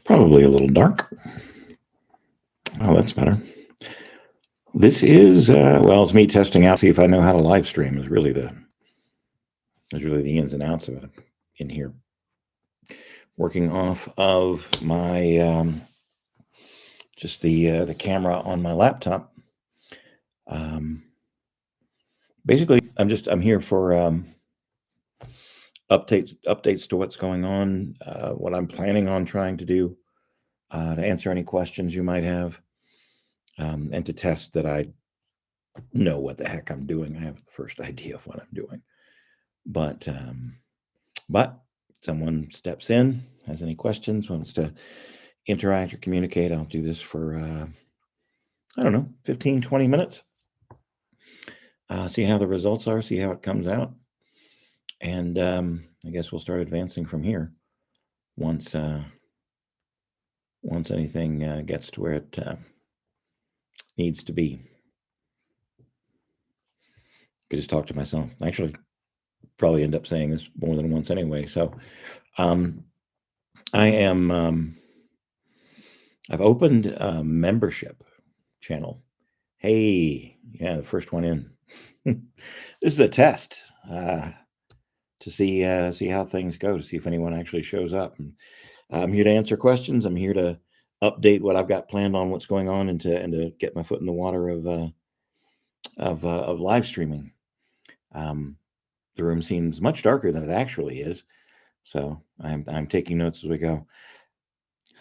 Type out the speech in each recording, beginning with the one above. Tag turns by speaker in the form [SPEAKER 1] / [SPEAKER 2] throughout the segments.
[SPEAKER 1] Probably a little dark. Oh, that's better. This is well, it's me testing out, see if I know how to live stream. Is really the ins and outs of it in here. Working off of my just the camera on my laptop. Basically, I'm here for updates to what's going on, what I'm planning on trying to do, to answer any questions you might have, and to test that I know what the heck I'm doing. I have the first idea of what I'm doing, but someone steps in, has any questions, wants to interact or communicate, I'll do this for I don't know, 15, 20 minutes. See how the results are, see how it comes out, and I guess we'll start advancing from here once anything gets to where it needs to be. I could just talk to myself. Actually, probably end up saying this more than once anyway. So, I am. I've opened a membership channel. Hey, yeah, the first one in. This is a test to see how things go, to see if anyone actually shows up. And I'm here to answer questions. I'm here to update what I've got planned on what's going on, and to get my foot in the water of live streaming. The room seems much darker than it actually is, so I'm taking notes as we go.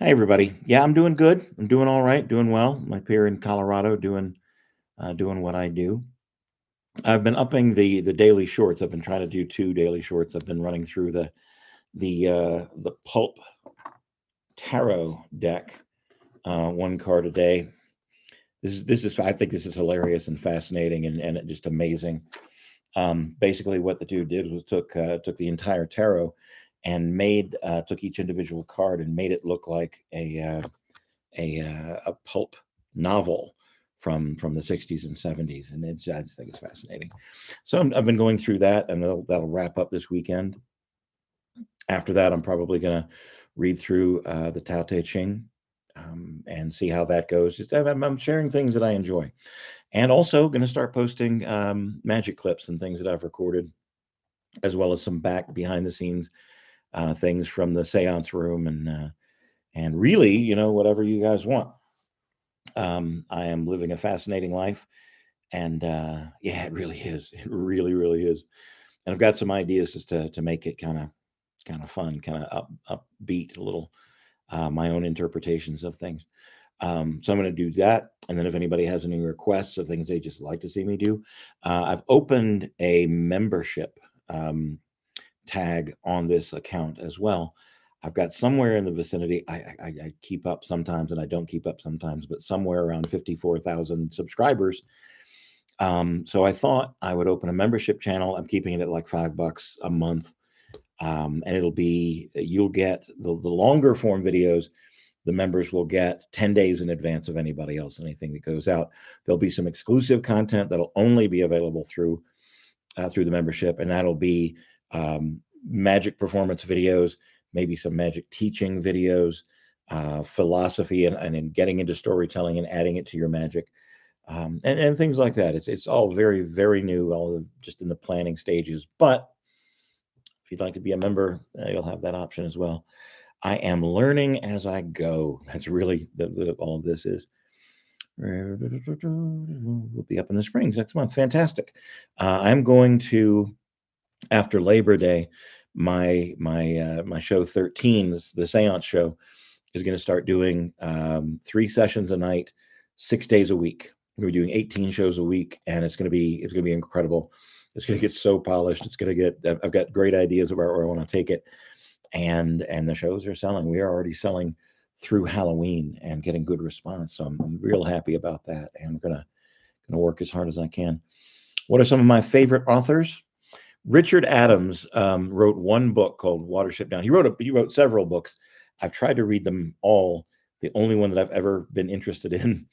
[SPEAKER 1] Hi everybody. Yeah, I'm doing good. I'm doing all right. Doing well. I'm up here in Colorado doing what I do. I've been upping the daily shorts. I've been trying to do 2 daily shorts. I've been running through the pulp tarot deck, 1 card a day. I think this is hilarious and fascinating and just amazing. Basically, what the dude did was took the entire tarot and took each individual card and made it look like a pulp novel from the 60s and 70s, and I just think it's fascinating. So I've been going through that, and that'll wrap up this weekend. After that, I'm probably going to read through the Tao Te Ching, and see how that goes. I'm sharing things that I enjoy, and also going to start posting magic clips and things that I've recorded, as well as some behind the scenes things from the seance room, and really, whatever you guys want. I am living a fascinating life, and yeah, it really is. It really, really is. And I've got some ideas as to make it kind of fun, kind of upbeat, a little my own interpretations of things. So I'm going to do that, and then if anybody has any requests of things they just like to see me do, I've opened a membership tag on this account as well. I've got somewhere in the vicinity, I keep up sometimes and I don't keep up sometimes, but somewhere around 54,000 subscribers. So I thought I would open a membership channel. I'm keeping it at like $5 a month. And you'll get the longer form videos. The members will get 10 days in advance of anybody else, anything that goes out. There'll be some exclusive content that'll only be available through the membership, and that'll be magic performance videos, maybe some magic teaching videos, philosophy, and in getting into storytelling and adding it to your magic, and things like that. It's all very, very new, just in the planning stages. But if you'd like to be a member, you'll have that option as well. I am learning as I go. That's really all of this is. We'll be up in the Springs next month. Fantastic. I'm going to, after Labor Day, my show 13, the seance show, is going to start doing 3 sessions a night, 6 days a week. We're going to be doing 18 shows a week, and it's going to be incredible. It's going to get so polished. I've got great ideas about where I want to take it, and the shows are selling. We are already selling through Halloween and getting good response. So I'm real happy about that, and I'm gonna work as hard as I can. What are some of my favorite authors? Richard Adams wrote 1 book called Watership Down. He wrote several books. I've tried to read them all. The only one that I've ever been interested in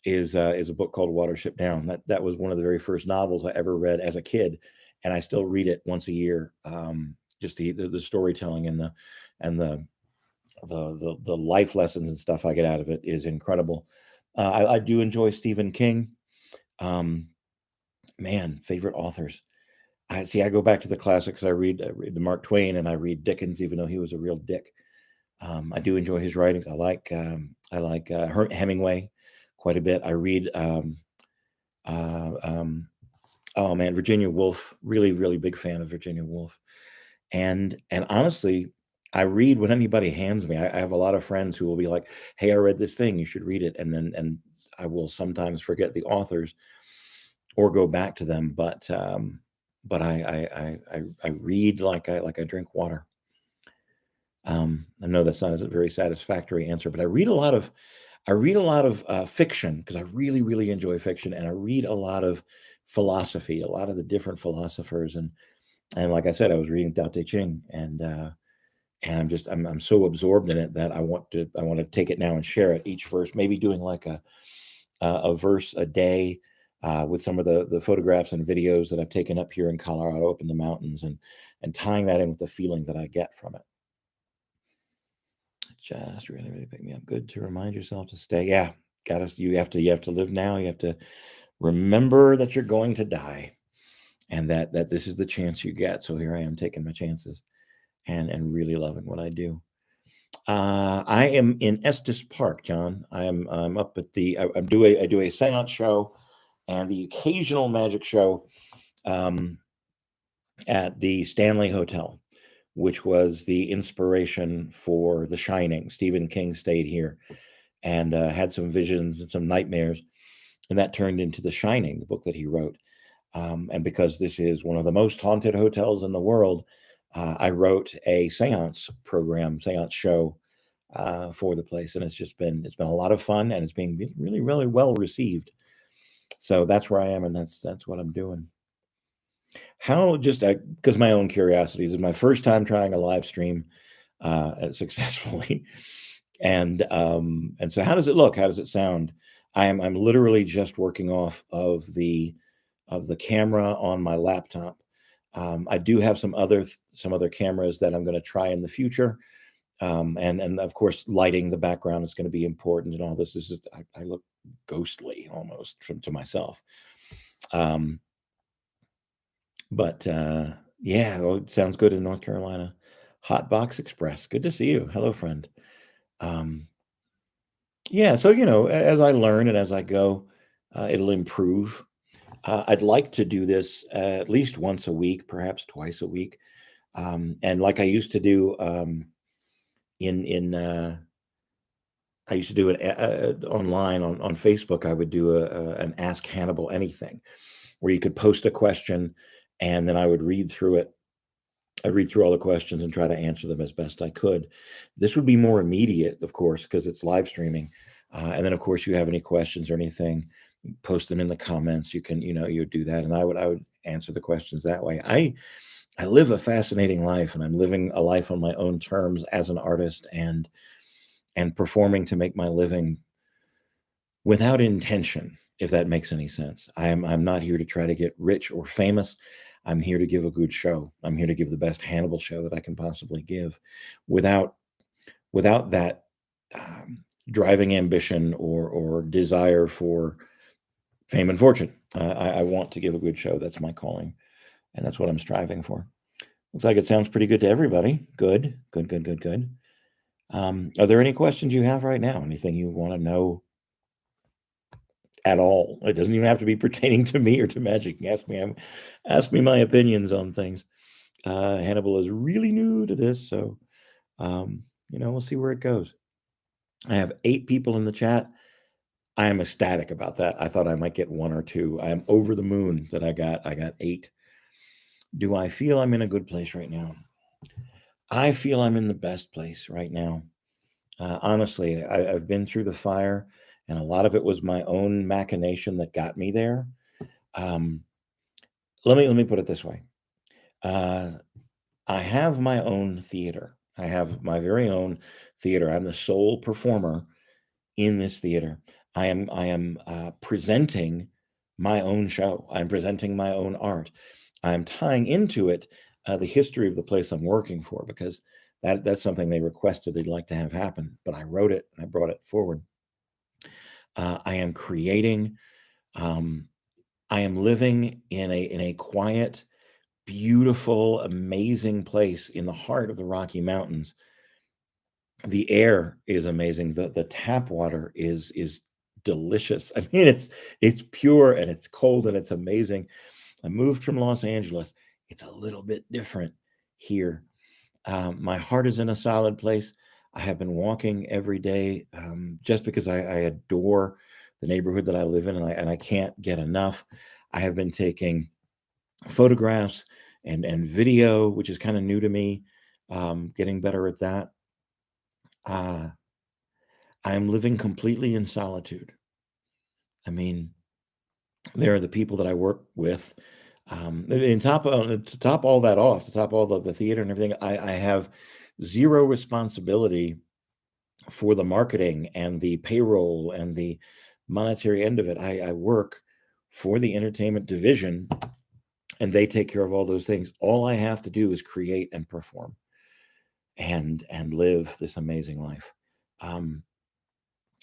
[SPEAKER 1] is a book called Watership Down. That was one of the very first novels I ever read as a kid, and I still read it once a year. Just the storytelling and the the life lessons and stuff I get out of it is incredible. I do enjoy Stephen King. Um, Man, favorite authors. I see. I go back to the classics. I read the Mark Twain, and I read Dickens, even though he was a real dick. I do enjoy his writings. I like Hemingway quite a bit. I read uh, um, oh man, Virginia Woolf. Really, really big fan of Virginia Woolf. And honestly, I read what anybody hands me. I have a lot of friends who will be like, "Hey, I read this thing. You should read it." And I will sometimes forget the authors or go back to them, but I read like I drink water. I know that's not a very satisfactory answer, but I read a lot of fiction because I really really enjoy fiction, and I read a lot of philosophy, a lot of the different philosophers, and like I said, I was reading Tao Te Ching, and I'm so absorbed in it that I want to take it now and share it each verse, maybe doing like a verse a day, with some of the photographs and videos that I've taken up here in Colorado, up in the mountains, and tying that in with the feeling that I get from it. Just really, really pick me up. Good to remind yourself to stay. Yeah, got us. You have to live now. You have to remember that you're going to die, and that this is the chance you get. So here I am taking my chances, and really loving what I do. I am in Estes Park, John. I'm up at I do a seance show and the occasional magic show, um, at the Stanley Hotel, which was the inspiration for The Shining. Stephen King stayed here and had some visions and some nightmares, and that turned into The Shining, the book that he wrote. And because this is one of the most haunted hotels in the world, I wrote a seance show, for the place, and it's been a lot of fun, and it's being really really well received. So that's where I am, and that's what I'm doing. How just because my own curiosity this is my first time trying a live stream successfully, and so how does it look? How does it sound? I'm literally just working off of the camera on my laptop. I do have some other cameras that I'm going to try in the future, and of course lighting the background is going to be important and all this. I look ghostly almost to myself. Um, but yeah, oh, it sounds good in North Carolina. Hot Box Express, good to see you. Hello, friend. Um, yeah, so as I learn and as I go, it'll improve. I'd like to do this at least once a week, perhaps twice a week, and like I used to do, in I used to do it online on Facebook. I would do an Ask Hannibal Anything, where you could post a question, and then I would read through it. I'd read through all the questions and try to answer them as best I could. This would be more immediate, of course, because it's live streaming. And then, of course, you have any questions or anything, post them in the comments. You would do that, and I would answer the questions that way. I live a fascinating life, and I'm living a life on my own terms as an artist, and performing to make my living without intention, if that makes any sense. I'm not here to try to get rich or famous. I'm here to give a good show. I'm here to give the best Hannibal show that I can possibly give, without that, driving ambition or desire for fame and fortune. I want to give a good show. That's my calling, and that's what I'm striving for. Looks like it sounds pretty good to everybody. Good, good, good, good, good. Are there any questions you have right now? Anything you want to know at all? It doesn't even have to be pertaining to me or to magic. You can ask me my opinions on things. Hannibal is really new to this, so we'll see where it goes. I have 8 people in the chat. I am ecstatic about that. I thought I might get 1 or 2. I am over the moon that I got 8. Do I feel I'm in a good place right now? I feel I'm in the best place right now. Honestly, I've been through the fire, and a lot of it was my own machination that got me there. Um, let me put it this way. Uh, I have my own theater. I have my very own theater. I'm the sole performer in this theater. I am presenting my own show. I'm presenting my own art. I'm tying into it the history of the place I'm working for, because That's something they requested they'd like to have happen, but I wrote it and I brought it forward. I am creating. Um, I am living in a quiet, beautiful, amazing place in the heart of the Rocky Mountains. The air is amazing. The tap water is delicious. I mean, it's pure and it's cold and it's amazing. I moved from Los Angeles. It's a little bit different here. My heart is in a solid place. I have been walking every day just because I adore the neighborhood that I live in, and I can't get enough. I have been taking photographs and video, which is kind of new to me. Getting better at that. Uh, I am living completely in solitude. I mean, there are the people that I work with. To top all that off, to top all the theater and everything, I have zero responsibility for the marketing and the payroll and the monetary end of it. I work for the entertainment division and they take care of all those things. All I have to do is create and perform and live this amazing life. Um,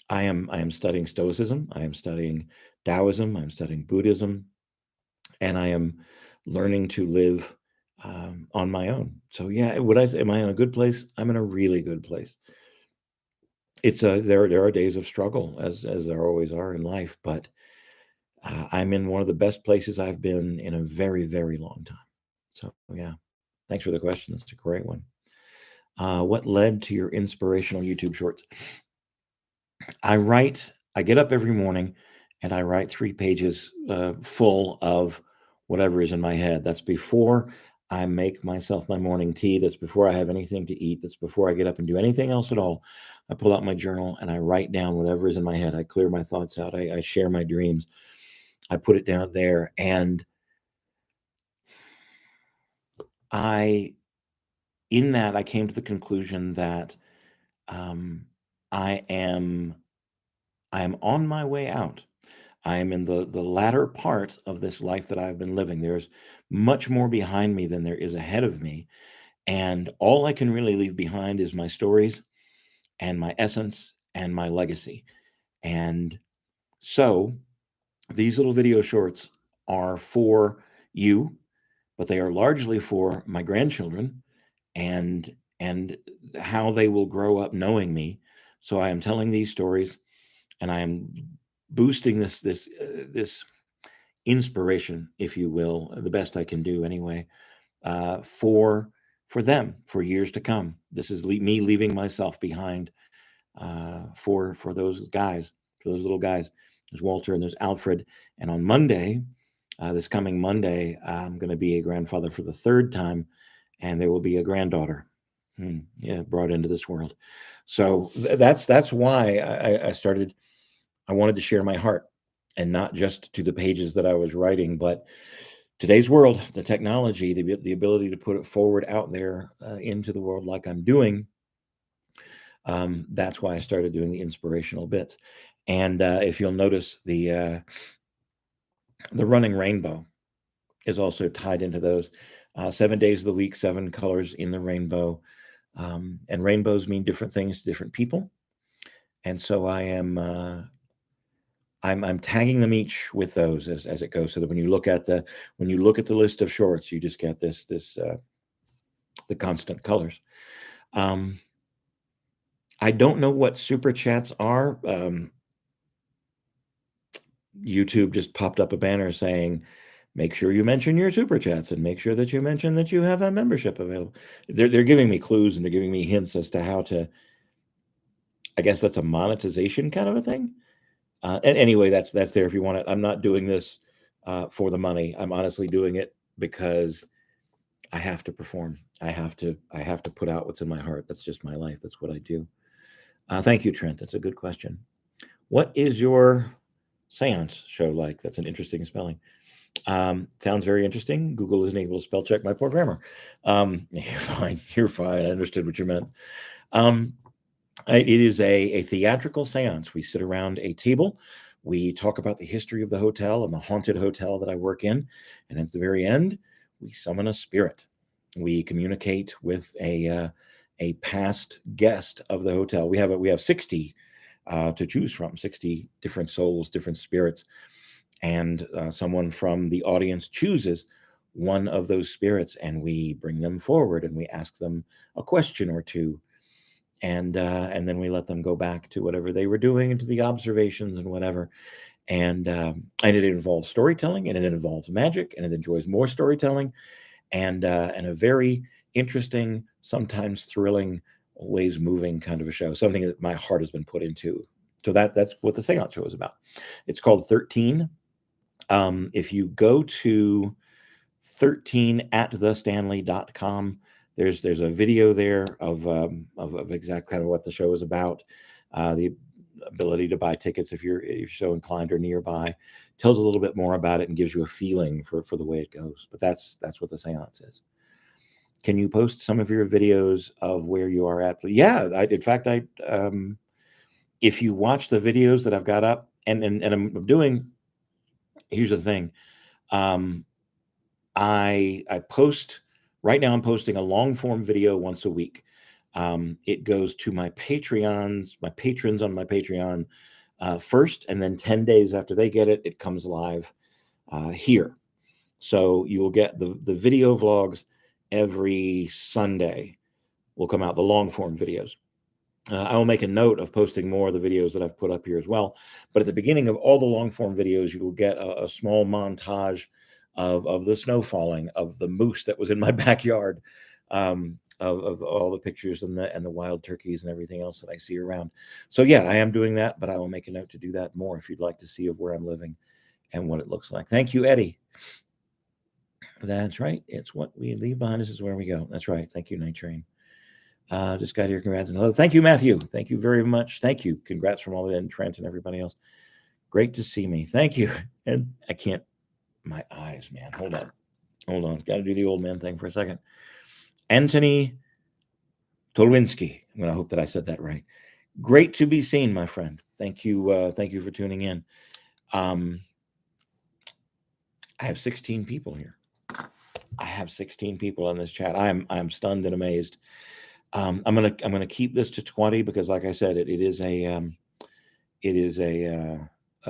[SPEAKER 1] I am studying Stoicism. I am studying Taoism. I'm studying Buddhism, and I am learning to live on my own. So yeah, would I say, am I in a good place? I'm in a really good place. It's a there are days of struggle as there always are in life, but I'm in one of the best places I've been in a very very long time. So yeah, thanks for the question. That's a great one. What led to your inspirational YouTube shorts? I get up every morning and I write 3 pages full of whatever is in my head. That's before I make myself my morning tea. That's before I have anything to eat. That's before I get up and do anything else at all. I pull out my journal and I write down whatever is in my head. I clear my thoughts out. I share my dreams. I put it down there. And I, in that, I came to the conclusion that um, I am, I am on my way out. I am in the latter part of this life that I've been living. There's much more behind me than there is ahead of me, and all I can really leave behind is my stories and my essence and my legacy. And so these little video shorts are for you, but they are largely for my grandchildren and how they will grow up knowing me. So I am telling these stories and I am boosting this inspiration, if you will, the best I can do anyway, for them for years to come. This is me leaving myself behind for those guys, for those little guys. There's Walter and there's Alfred. And on Monday, this coming Monday, I'm going to be a grandfather for the third time, and there will be a granddaughter. Yeah, brought into this world. So that's why I started. I wanted to share my heart, and not just to the pages that I was writing, but today's world, the technology, the ability to put it forward out there into the world like I'm doing. That's why I started doing the inspirational bits. And if you'll notice, the running rainbow is also tied into those 7 days of the week, 7 colors in the rainbow. And rainbows mean different things to different people. And so I'm tagging them each with those as it goes, so that when you look at the list of shorts, you just get this the constant colors. I don't know what super chats are. YouTube just popped up a banner saying, "Make sure you mention your super chats and make sure that you mention that you have a membership available." They're giving me clues and they're giving me hints as to how to. I guess that's a monetization kind of a thing. And anyway, that's there if you want it. I'm not doing this for the money. I'm honestly doing it because I have to perform. I have to put out what's in my heart. That's just my life. That's what I do. Thank you, Trent. That's a good question. What is your seance show like? That's an interesting spelling. Sounds very interesting. Google isn't able to spell check my poor grammar. You're fine. You're fine. I understood what you meant. It is a theatrical seance. We sit around a table. We talk about the history of the hotel and the haunted hotel that I work in. And at the very end, we summon a spirit. We communicate with a past guest of the hotel. We have 60 to choose from, 60 different souls, different spirits, and someone from the audience chooses one of those spirits, and we bring them forward and we ask them a question or two, and then we let them go back to whatever they were doing and to the observations and whatever. And it involves storytelling, and it involves magic, and it enjoys more storytelling, and a very interesting, sometimes thrilling, always moving kind of a show. Something that my heart has been put into. So that's what the Seance show is about. It's called 13. If you go to 13 at thestanley.com, there's a video there of exact kind of what the show is about. The ability to buy tickets if you're so inclined or nearby, tells a little bit more about it and gives you a feeling for the way it goes. But that's what the Seance is. Can you post some of your videos of where you are at? Yeah, in fact, if you watch the videos that I've got up, and I'm doing, here's the thing, I post right now. I'm posting a long form video once a week. It goes to my patrons on my Patreon first, and then 10 days after they get it, it comes live here. So you will get the video vlogs every Sunday will come out, the long form videos. I will make a note of posting more of the videos that I've put up here as well. But at the beginning of all the long form videos, you will get a small montage of the snow falling, of the moose that was in my backyard, of all the pictures and the wild turkeys and everything else that I see around. So yeah, I am doing that, but I will make a note to do that more if you'd like to see of where I'm living and what it looks like. Thank you, Eddie. That's right. It's what we leave behind us is where we go. That's right. Thank you, Night Train. Just got here. Congrats and hello. Thank you, Matthew. Thank you very much. Thank you. Congrats from all the end, Trent and everybody else. Great to see me. Thank you. And I can't, my eyes, man. Hold on. Got to do the old man thing for a second. Anthony Tolwinski. I'm going to hope that I said that right. Great to be seen, my friend. Thank you. Thank you for tuning in. I have 16 people here. I have 16 people in this chat. I'm stunned and amazed. I'm gonna keep this to 20 because, like I said, it is a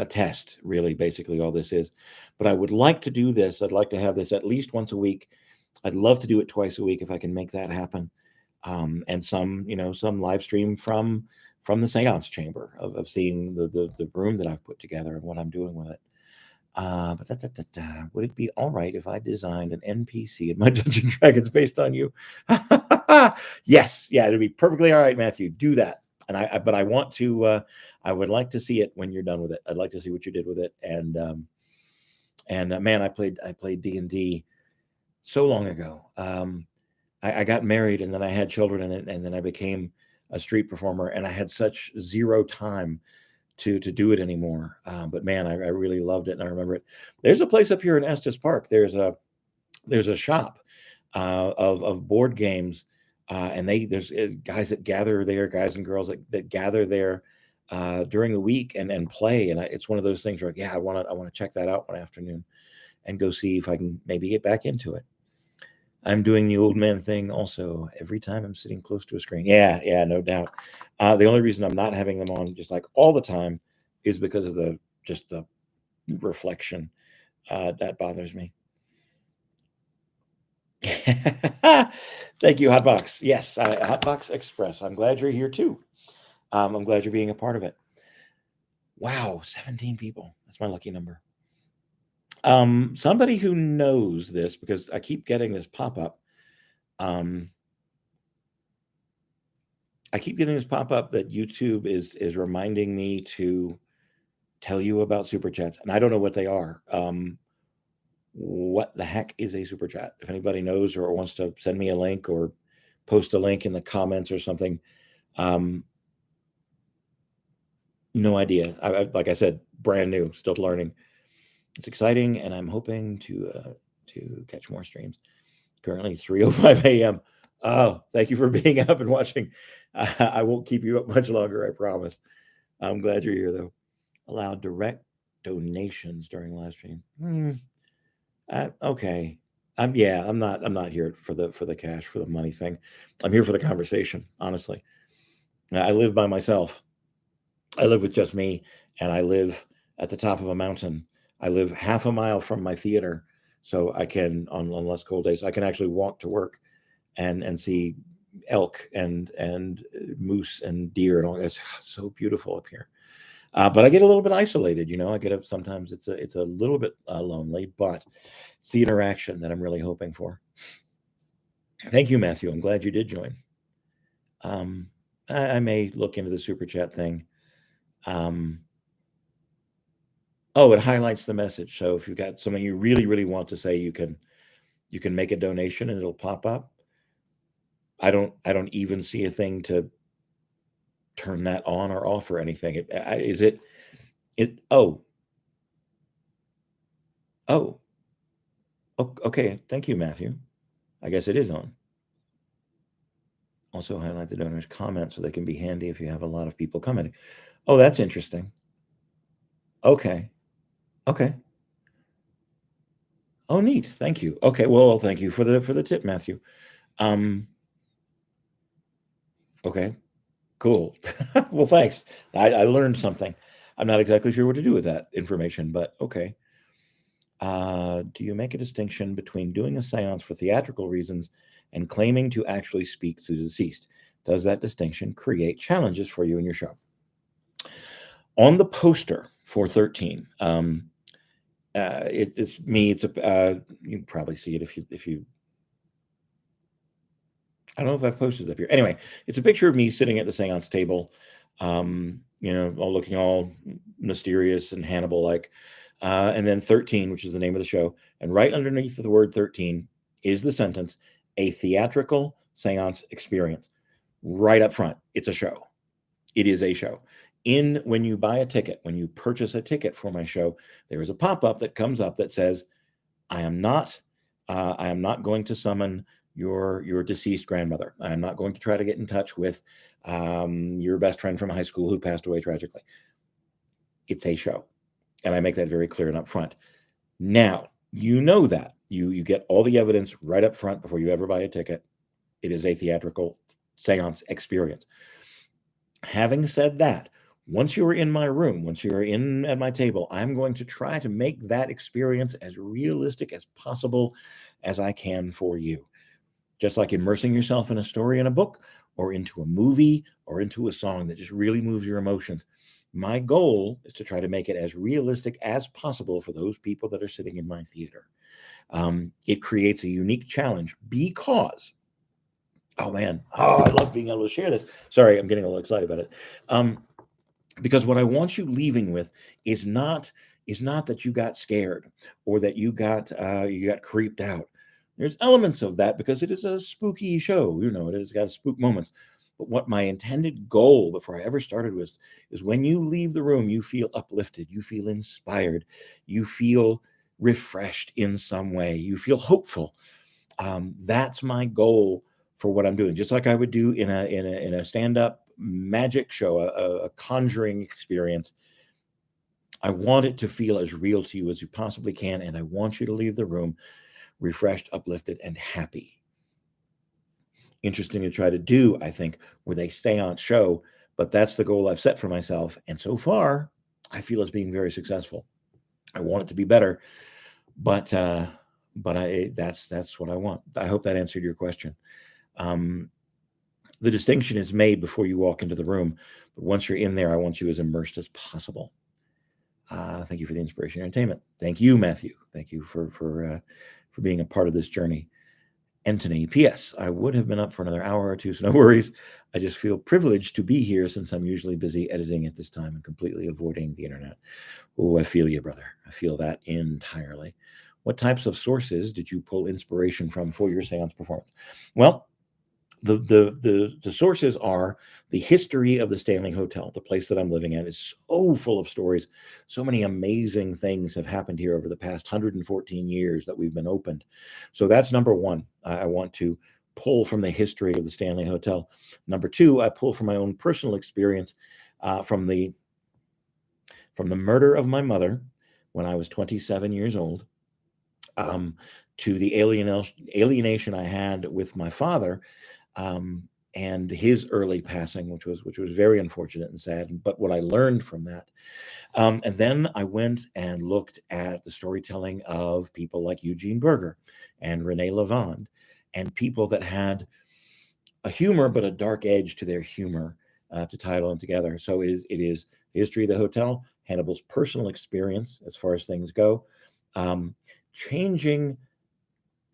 [SPEAKER 1] test, really. Basically, all this is. But I would like to do this. I'd like to have this at least once a week. I'd love to do it twice a week if I can make that happen. And some live stream from the Seance chamber of seeing the room that I've put together and what I'm doing with it. But would it be all right if I designed an NPC in my Dungeons and Dragons based on you? Yes, yeah, it'd be perfectly all right, Matthew. Do that. But I want to. I would like to see it when you're done with it. I'd like to see what you did with it. And man, I played D&D so long ago. I got married and then I had children in it, and then I became a street performer, and I had such zero time to do it anymore. But man, I really loved it, and I remember it. There's a place up here in Estes Park. There's a shop of board games, and there's guys that gather there, guys and girls that gather there during the week and play. And it's one of those things where, yeah, I want to check that out one afternoon and go see if I can maybe get back into it. I'm doing the old man thing also every time I'm sitting close to a screen. Yeah, no doubt. The only reason I'm not having them on just like all the time is because of the reflection. That bothers me. Thank you, Hotbox. Yes, Hotbox Express. I'm glad you're here too. I'm glad you're being a part of it. Wow, 17 people. That's my lucky number. Somebody who knows this, because I keep getting this pop-up. I keep getting this pop-up that YouTube is reminding me to tell you about super chats, and I don't know what they are. What the heck is a super chat? If anybody knows or wants to send me a link or post a link in the comments or something, no idea. Like I said, brand new, still learning. It's exciting, and I'm hoping to catch more streams. Currently 3:05 a.m. Oh, thank you for being up and watching. I won't keep you up much longer, I promise. I'm glad you're here, though. Allow direct donations during live stream. Okay. I'm not here for the cash, for the money thing. I'm here for the conversation, honestly. I live by myself. I live with just me, and I live at the top of a mountain. I live half a mile from my theater, so I can, on less cold days, I can actually walk to work and see elk and moose and deer and all. It's so beautiful up here. But I get a little bit isolated, I get up sometimes. It's a little bit lonely, but it's the interaction that I'm really hoping for. Thank you, Matthew. I'm glad you did join. Um, I may look into the super chat thing. Um, oh, it highlights the message. So if you've got something you really, really want to say, you can make a donation and it'll pop up. I don't even see a thing to turn that on or off or anything. Is it? Oh, okay. Thank you, Matthew. I guess it is on. Also highlight the donor's comments so they can be handy if you have a lot of people commenting. Oh, that's interesting. Okay. Okay. Oh, neat. Thank you. Okay. Well, thank you for the tip, Matthew. Um, okay. Cool. Well, thanks. I learned something. I'm not exactly sure what to do with that information, but okay. Do you make a distinction between doing a seance for theatrical reasons and claiming to actually speak to the deceased? Does that distinction create challenges for you in your show? On the poster for 13, it's me. You can probably see it if you. I don't know if I've posted it up here. Anyway, it's a picture of me sitting at the seance table, all looking all mysterious and Hannibal like. And then 13, which is the name of the show. And right underneath the word 13 is the sentence, a theatrical seance experience. Right up front, it's a show. It is a show. When you buy a ticket, when you purchase a ticket for my show, there is a pop-up that comes up that says, I am not going to summon your deceased grandmother. I am not going to try to get in touch with your best friend from high school who passed away tragically. It's a show. And I make that very clear and upfront. Now, you know that. You get all the evidence right up front before you ever buy a ticket. It is a theatrical seance experience. Having said that, once you're in my room, once you're in at my table, I'm going to try to make that experience as realistic as possible as I can for you. Just like immersing yourself in a story in a book or into a movie or into a song that just really moves your emotions. My goal is to try to make it as realistic as possible for those people that are sitting in my theater. It creates a unique challenge because, oh man, I love being able to share this. Sorry, I'm getting a little excited about it. Because what I want you leaving with is not that you got scared or that you got creeped out. There's elements of that because it is a spooky show. It has got spook moments. But what my intended goal before I ever started was is when you leave the room, you feel uplifted, you feel inspired, you feel refreshed in some way, you feel hopeful. That's my goal for what I'm doing. Just like I would do in a stand-up magic show, a conjuring experience. I want it to feel as real to you as you possibly can, and I want you to leave the room refreshed, uplifted, and happy. Interesting to try to do, I think, with a seance show, but that's the goal I've set for myself. And so far, I feel it's being very successful. I want it to be better, but that's what I want. I hope that answered your question. The distinction is made before you walk into the room, but once you're in there, I want you as immersed as possible. Thank you for the inspiration and entertainment. Thank you, Matthew. Thank you for being a part of this journey. Anthony, P.S. I would have been up for another hour or two, so no worries. I just feel privileged to be here since I'm usually busy editing at this time and completely avoiding the internet. Oh, I feel you, brother. I feel that entirely. What types of sources did you pull inspiration from for your seance performance? Well, the sources are the history of the Stanley Hotel. The place that I'm living at is so full of stories. So many amazing things have happened here over the past 114 years that we've been opened. So that's number one. I want to pull from the history of the Stanley Hotel. Number two, I pull from my own personal experience from the murder of my mother when I was 27 years old. to the alienation I had with my father, and his early passing, which was very unfortunate and sad. But what I learned from that, and then I went and looked at the storytelling of people like Eugene Berger and Renee Lavande, and people that had a humor but a dark edge to their humor, to tie it all together. So it is the history of the hotel, Hannibal's personal experience as far as things go, um, changing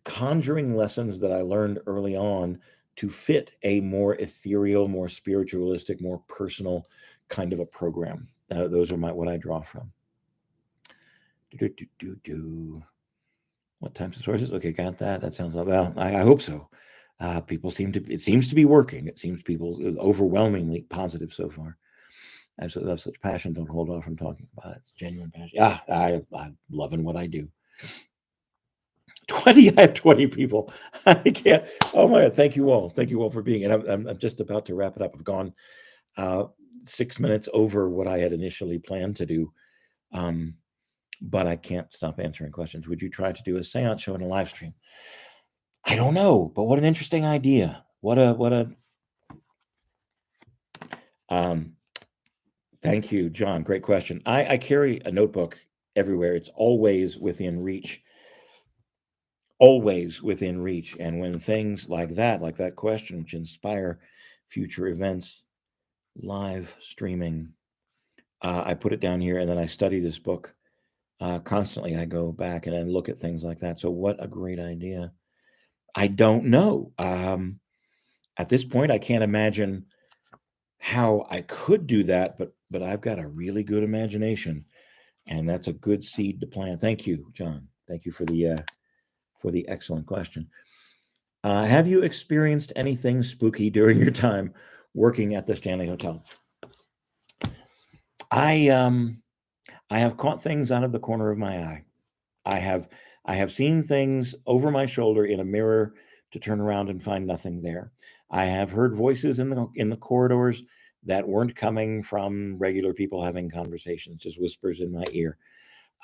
[SPEAKER 1] conjuring lessons that I learned early on to fit a more ethereal, more spiritualistic, more personal kind of a program. Those are what I draw from. What types of sources? Okay, got that. That sounds like, well, I hope so. It seems to be working. It seems people overwhelmingly positive so far. I absolutely love such passion. Don't hold off from talking about it. It's genuine passion. Yeah, I'm loving what I do. 20, I have 20 people. I can't. Oh my God. Thank you all. Thank you all for being. And I'm just about to wrap it up. I've gone 6 minutes over what I had initially planned to do. But I can't stop answering questions. Would you try to do a seance show in a live stream? I don't know, but what an interesting idea. Thank you, John. Great question. I carry a notebook everywhere. It's always within reach. Always within reach. And when things like that question, which inspire future events, live streaming, I put it down here, and then I study this book constantly. I go back and then look at things like that. So what a great idea. I don't know. At this point, I can't imagine how I could do that, but I've got a really good imagination, and that's a good seed to plant. Thank you, John. Thank you for the excellent question. Have you experienced anything spooky during your time working at the Stanley Hotel? I have caught things out of the corner of my eye. I have seen things over my shoulder in a mirror to turn around and find nothing there. I have heard voices in the corridors that weren't coming from regular people having conversations, just whispers in my ear.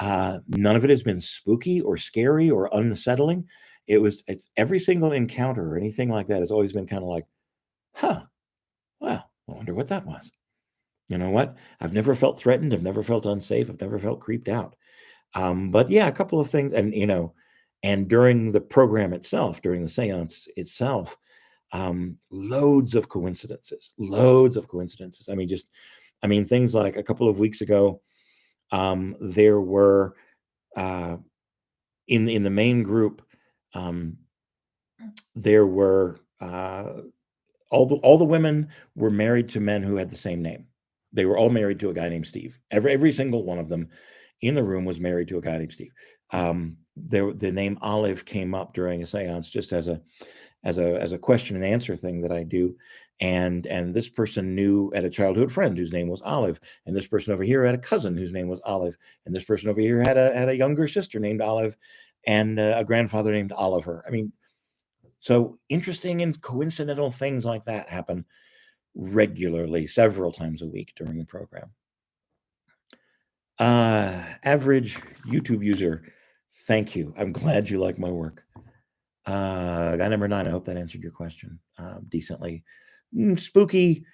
[SPEAKER 1] None of it has been spooky or scary or unsettling. It's every single encounter or anything like that has always been kind of like, huh, well, I wonder what that was. You know what? I've never felt threatened. I've never felt unsafe. I've never felt creeped out. But yeah, a couple of things, and during the program itself, during the seance itself, loads of coincidences. Things like a couple of weeks ago, there were in the main group, there were all the women were married to men who had the same name. They were all married to a guy named Steve. Every single one of them in the room was married to a guy named Steve. The name Olive came up during a seance just as a question and answer thing that I do. And this person knew at a childhood friend whose name was Olive, and this person over here had a cousin whose name was Olive, and this person over here had a younger sister named Olive, and a grandfather named Oliver. So interesting and coincidental things like that happen regularly, several times a week during the program. Average YouTube user, thank you. I'm glad you like my work. Guy number 9, I hope that answered your question decently. Spooky,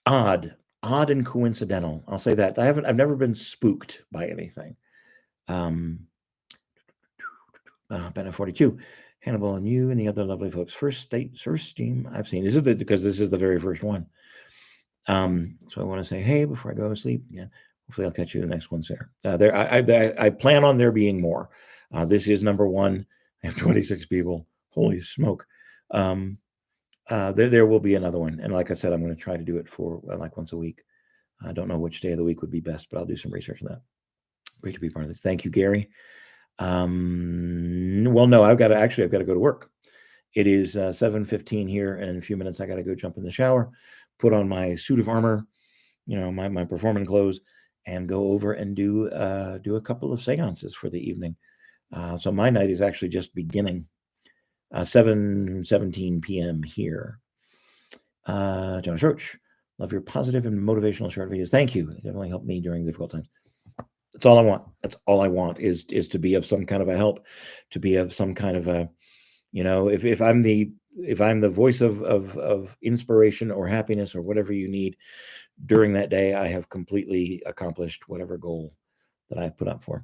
[SPEAKER 1] odd and coincidental. I'll say that. I've never been spooked by anything. Bennett 42. Hannibal and you and the other lovely folks. First stream I've seen. Because this is the very first one. So I want to say hey before I go to sleep again. Hopefully I'll catch you in the next one sooner. I plan on there being more. This is number 1. I have 26 people. Holy smoke. There will be another one. And like I said, I'm going to try to do it for like once a week. I don't know which day of the week would be best, but I'll do some research on that. Great to be part of this. Thank you, Gary. Well, no, I've got to go to work. It is 7:15 here, and in a few minutes I got to go jump in the shower, put on my suit of armor, my performing clothes, and go over and do a couple of seances for the evening. So my night is actually just beginning. 7:17 p.m. here. Jonas Roach, love your positive and motivational short videos. Thank you. It definitely helped me during difficult times. That's all I want. That's all I want is to be of some kind of a help, to be of some kind of a, if I'm the voice of inspiration or happiness or whatever you need during that day, I have completely accomplished whatever goal that I've put up for.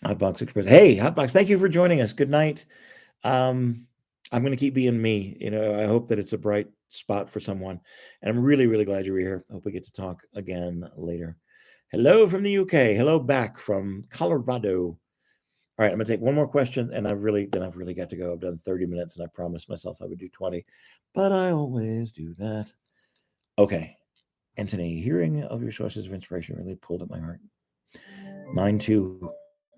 [SPEAKER 1] Hotbox Express. Hey, Hotbox, thank you for joining us. Good night. I'm going to keep being me. I hope that it's a bright spot for someone. And I'm really, really glad you're here. Hope we get to talk again later. Hello from the UK. Hello back from Colorado. All right, I'm going to take one more question, and I've really got to go. I've done 30 minutes, and I promised myself I would do 20, but I always do that. Okay, Anthony, hearing of your sources of inspiration really pulled at my heart. Mine too.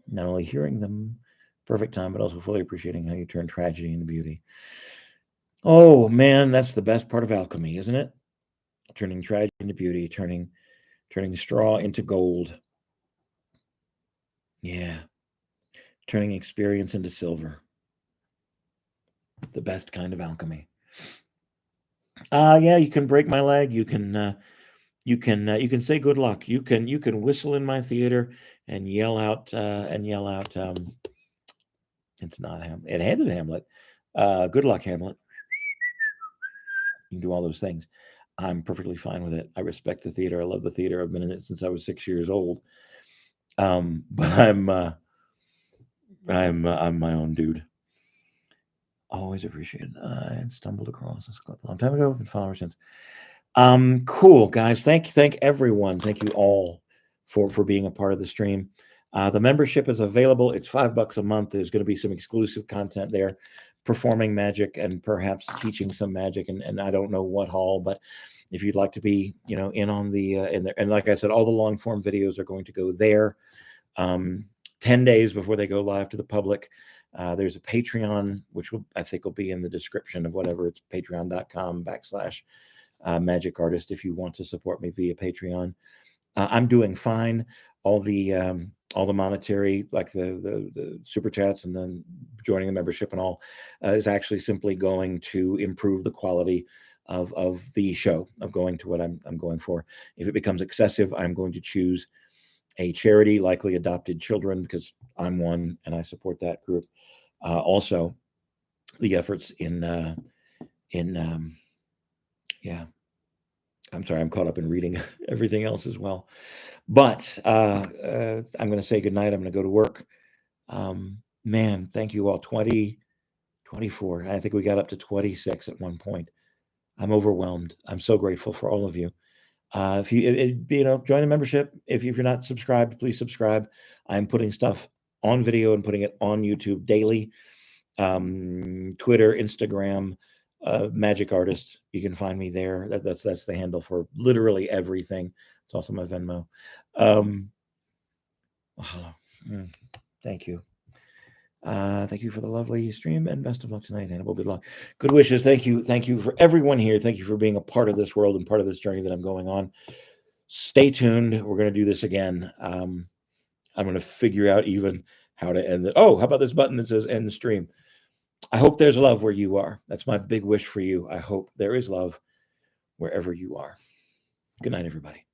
[SPEAKER 1] Not only hearing them, perfect time, but also fully appreciating how you turn tragedy into beauty. Oh man, that's the best part of alchemy, isn't it? Turning tragedy into beauty, turning straw into gold. Yeah. Turning experience into silver. The best kind of alchemy. Yeah, you can break my leg. You can say good luck. You can whistle in my theater and yell out it's not Hamlet. It ended Hamlet. Good luck, Hamlet. You can do all those things. I'm perfectly fine with it. I respect the theater. I love the theater. I've been in it since I was 6 years old. But I'm my own dude. Always appreciated. I stumbled across this clip a long time ago. Been following since. Cool guys. Thank everyone. Thank you all for being a part of the stream. The membership is available. It's $5 a month. There's going to be some exclusive content there, performing magic and perhaps teaching some magic, and I don't know what all, but if you'd like to be, in on the and like I said, all the long form videos are going to go there 10 days before they go live to the public. There's a Patreon, which I think will be in the description of whatever. It's patreon.com/magic artist if you want to support me via Patreon. I'm doing fine. All the monetary, like the super chats and then joining the membership and all, is actually simply going to improve the quality of the show, of going to what I'm going for. If it becomes excessive, I'm going to choose a charity, likely Adopted Children, because I'm one and I support that group. Also, the efforts yeah. I'm sorry, I'm caught up in reading everything else as well. But I'm going to say goodnight. I'm going to go to work. Man, thank you all. 20, 24. I think we got up to 26 at one point. I'm overwhelmed. I'm so grateful for all of you. If you join the membership. If you're not subscribed, please subscribe. I'm putting stuff on video and putting it on YouTube daily. Twitter, Instagram, Magic Artist. You can find me there. That's the handle for literally everything. It's also my Venmo. Thank you. Thank you for the lovely stream and best of luck tonight, Hannibal. Good luck. Good wishes. Thank you for everyone here. Thank you for being a part of this world and part of this journey that I'm going on. Stay tuned. We're going to do this again. I'm going to figure out even how to end it. Oh, how about this button that says end the stream? I hope there's love where you are. That's my big wish for you. I hope there is love wherever you are. Good night, everybody.